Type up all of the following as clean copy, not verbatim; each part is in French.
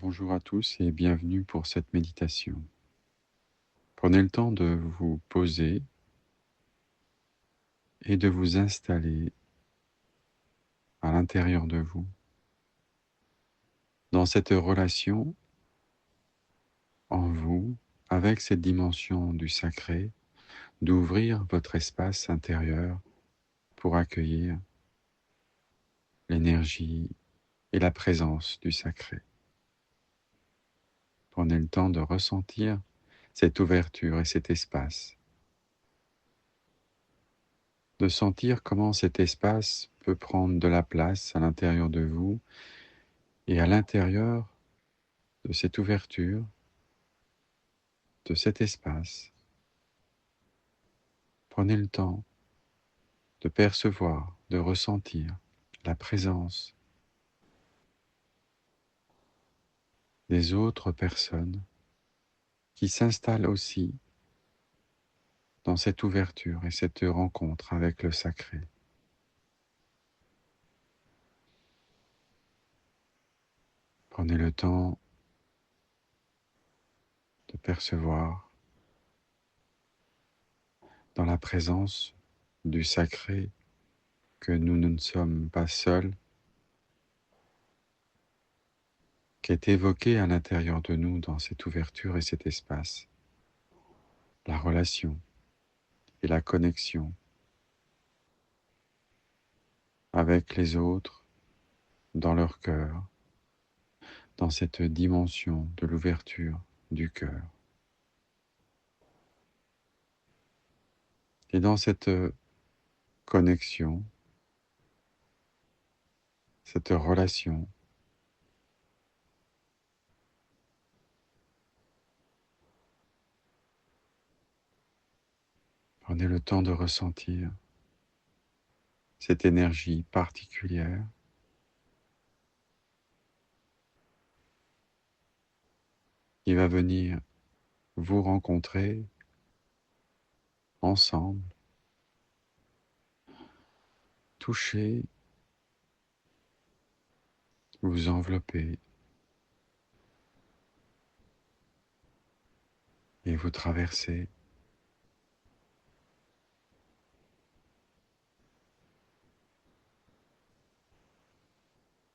Bonjour à tous et bienvenue pour cette méditation. Prenez le temps de vous poser et de vous installer à l'intérieur de vous, dans cette relation en vous, avec cette dimension du sacré, d'ouvrir votre espace intérieur pour accueillir l'énergie et la présence du sacré. Prenez le temps de ressentir cette ouverture et cet espace, de sentir comment cet espace peut prendre de la place à l'intérieur de vous et à l'intérieur de cette ouverture, de cet espace. Prenez le temps de percevoir, de ressentir la présence des autres personnes qui s'installent aussi dans cette ouverture et cette rencontre avec le sacré. Prenez le temps de percevoir dans la présence du sacré que nous ne sommes pas seuls, qui est évoqué à l'intérieur de nous dans cette ouverture et cet espace. La relation et la connexion avec les autres dans leur cœur, dans cette dimension de l'ouverture du cœur. Et dans cette connexion, cette relation, prenez le temps de ressentir cette énergie particulière qui va venir vous rencontrer ensemble, toucher, vous envelopper et vous traverser.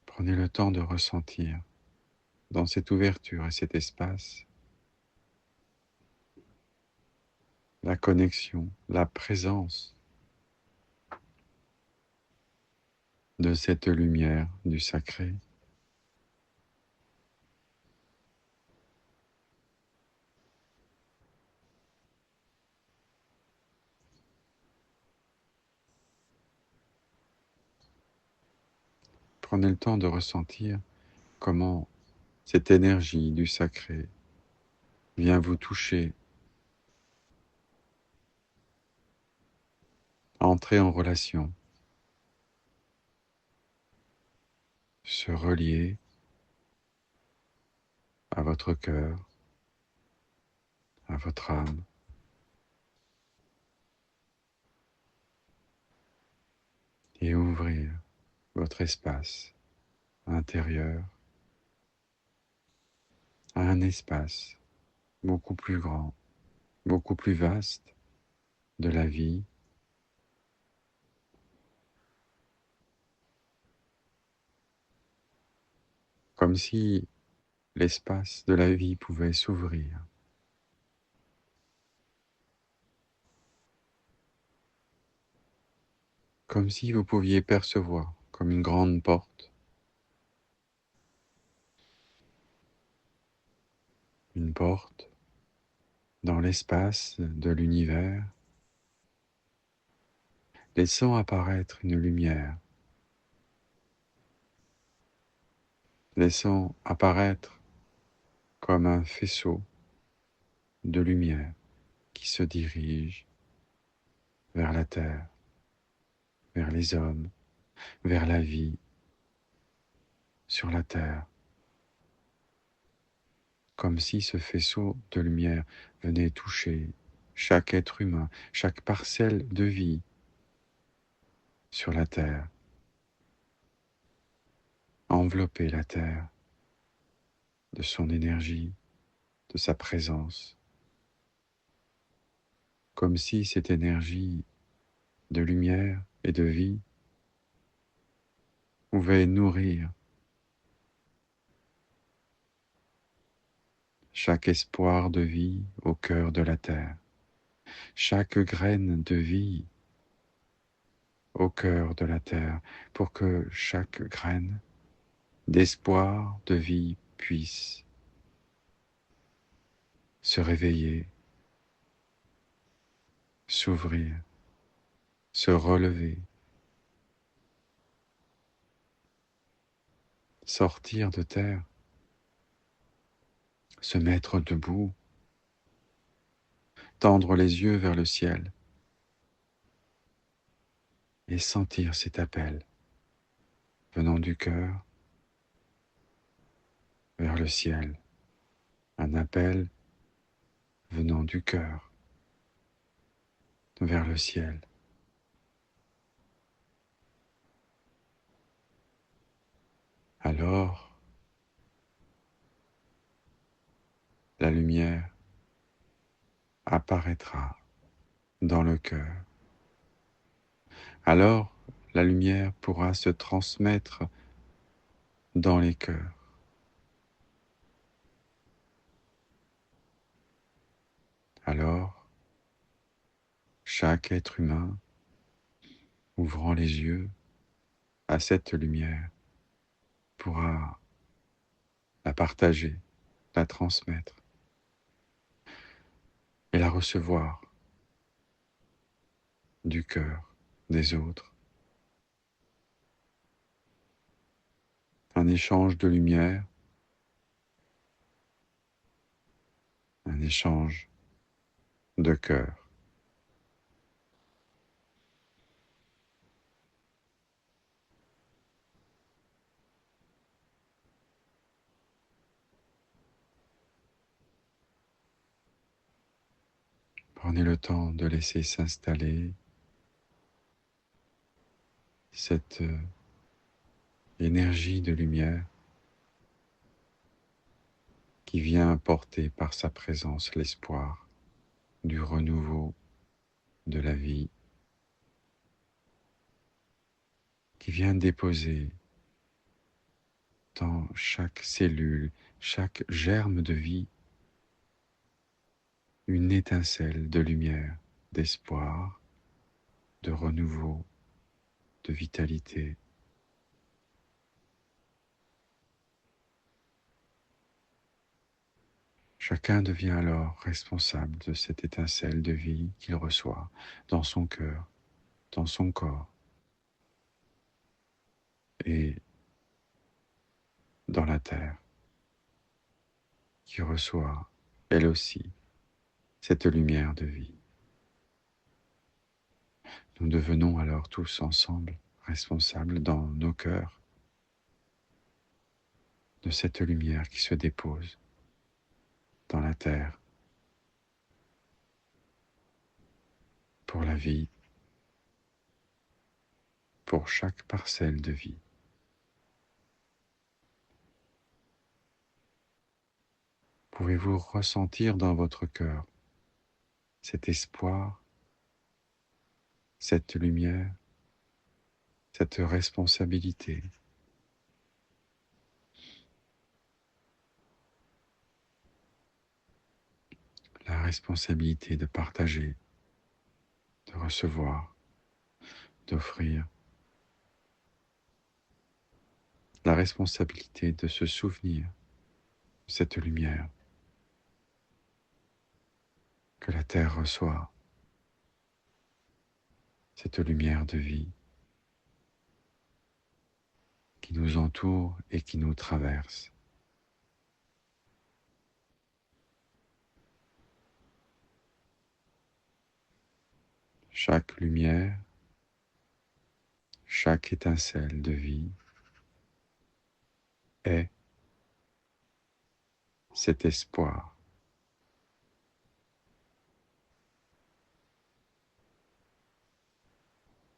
Prenez le temps de ressentir dans cette ouverture et cet espace la connexion, la présence de cette lumière du sacré. Prenez le temps de ressentir comment cette énergie du sacré vient vous toucher, entrer en relation, se relier à votre cœur, à votre âme, et ouvrir votre espace intérieur à un espace beaucoup plus grand, beaucoup plus vaste de la vie, comme si l'espace de la vie pouvait s'ouvrir, comme si vous pouviez percevoir comme une porte dans l'espace de l'univers, laissant apparaître une lumière, laissant apparaître comme un faisceau de lumière qui se dirige vers la terre, vers les hommes, vers la vie sur la terre, comme si ce faisceau de lumière venait toucher chaque être humain, chaque parcelle de vie sur la terre, envelopper la terre de son énergie, de sa présence, comme si cette énergie de lumière et de vie pouvait nourrir chaque espoir de vie au cœur de la terre, chaque graine de vie au cœur de la terre, pour que chaque graine d'espoir de vie puisse se réveiller, s'ouvrir, se relever, sortir de terre, se mettre debout, tendre les yeux vers le ciel et sentir cet appel venant du cœur vers le ciel, un appel venant du cœur vers le ciel. Alors, la lumière apparaîtra dans le cœur. Alors, la lumière pourra se transmettre dans les cœurs. Alors, chaque être humain, ouvrant les yeux à cette lumière, pourra la partager, la transmettre et la recevoir du cœur des autres. Un échange de lumière, un échange de cœur. Prenez le temps de laisser s'installer cette énergie de lumière qui vient apporter par sa présence l'espoir du renouveau de la vie, qui vient déposer dans chaque cellule, chaque germe de vie, une étincelle de lumière, d'espoir, de renouveau, de vitalité. Chacun devient alors responsable de cette étincelle de vie qu'il reçoit dans son cœur, dans son corps et dans la terre, qui reçoit, elle aussi, cette lumière de vie. Nous devenons alors tous ensemble responsables dans nos cœurs de cette lumière qui se dépose dans la terre pour la vie, pour chaque parcelle de vie. Pouvez-vous ressentir dans votre cœur cet espoir, cette lumière, cette responsabilité? La responsabilité de partager, de recevoir, d'offrir. La responsabilité de se souvenir de cette lumière que la terre reçoit, cette lumière de vie qui nous entoure et qui nous traverse. Chaque lumière, chaque étincelle de vie est cet espoir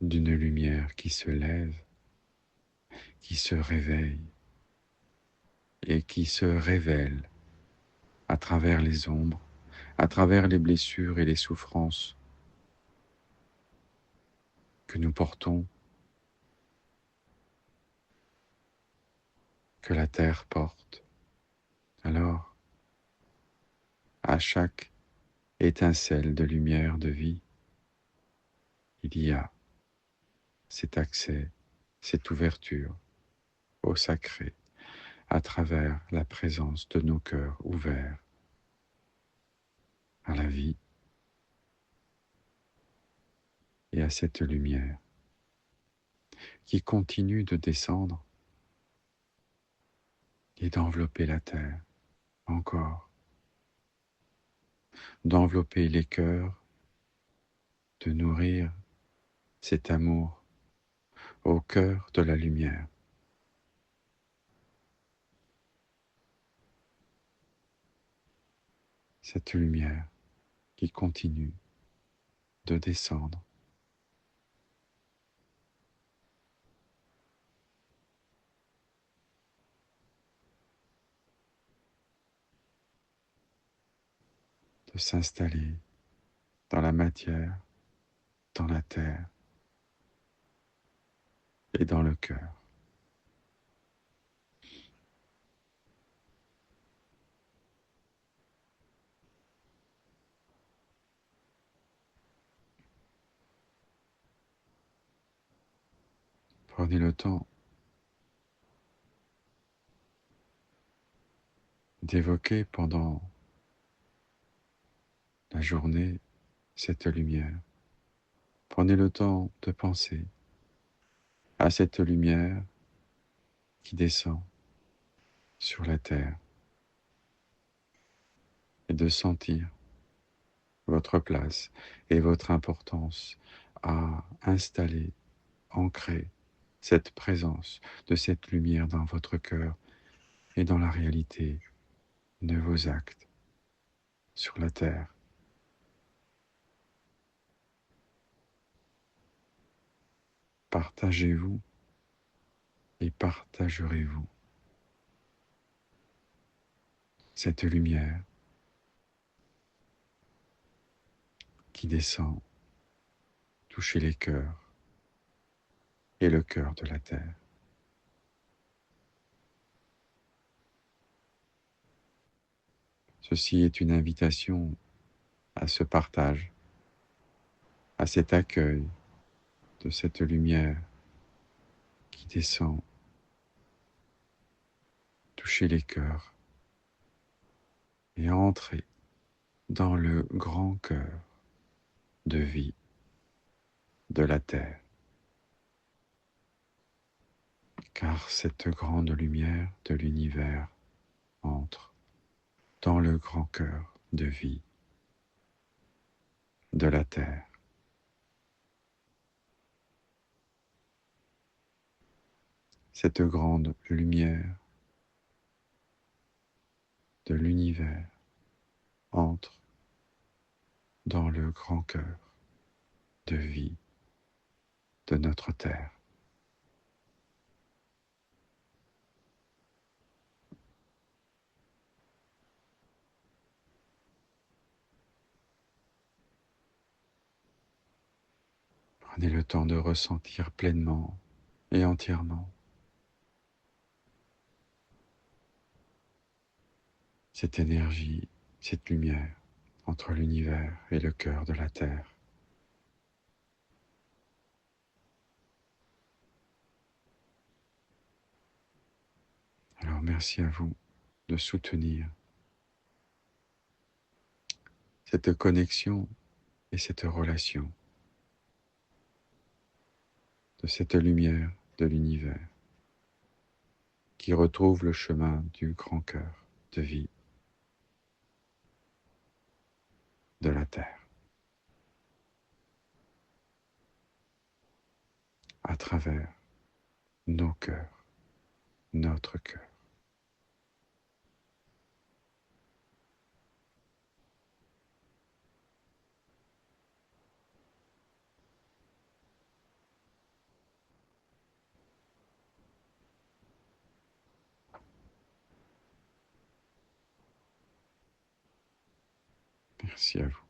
d'une lumière qui se lève, qui se réveille et qui se révèle à travers les ombres, à travers les blessures et les souffrances que nous portons, que la terre porte. Alors, à chaque étincelle de lumière de vie, il y a cet accès, cette ouverture au sacré, à travers la présence de nos cœurs ouverts à la vie et à cette lumière qui continue de descendre et d'envelopper la terre encore, d'envelopper les cœurs, de nourrir cet amour au cœur de la lumière. Cette lumière qui continue de descendre, de s'installer dans la matière, dans la terre et dans le cœur. Prenez le temps d'évoquer pendant la journée cette lumière. Prenez le temps de penser à cette lumière qui descend sur la terre et de sentir votre place et votre importance à installer, ancrer cette présence de cette lumière dans votre cœur et dans la réalité de vos actes sur la terre. Partagez-vous et partagerez-vous cette lumière qui descend toucher les cœurs et le cœur de la terre. Ceci est une invitation à ce partage, à cet accueil de cette lumière qui descend toucher les cœurs et entrer dans le grand cœur de vie de la terre. Car cette grande lumière de l'univers entre dans le grand cœur de vie de la terre. Cette grande lumière de l'univers entre dans le grand cœur de vie de notre terre. Prenez le temps de ressentir pleinement et entièrement cette énergie, cette lumière entre l'univers et le cœur de la terre. Alors merci à vous de soutenir cette connexion et cette relation de cette lumière de l'univers qui retrouve le chemin du grand cœur de vie de la terre à travers nos cœurs, notre cœur. Merci à vous.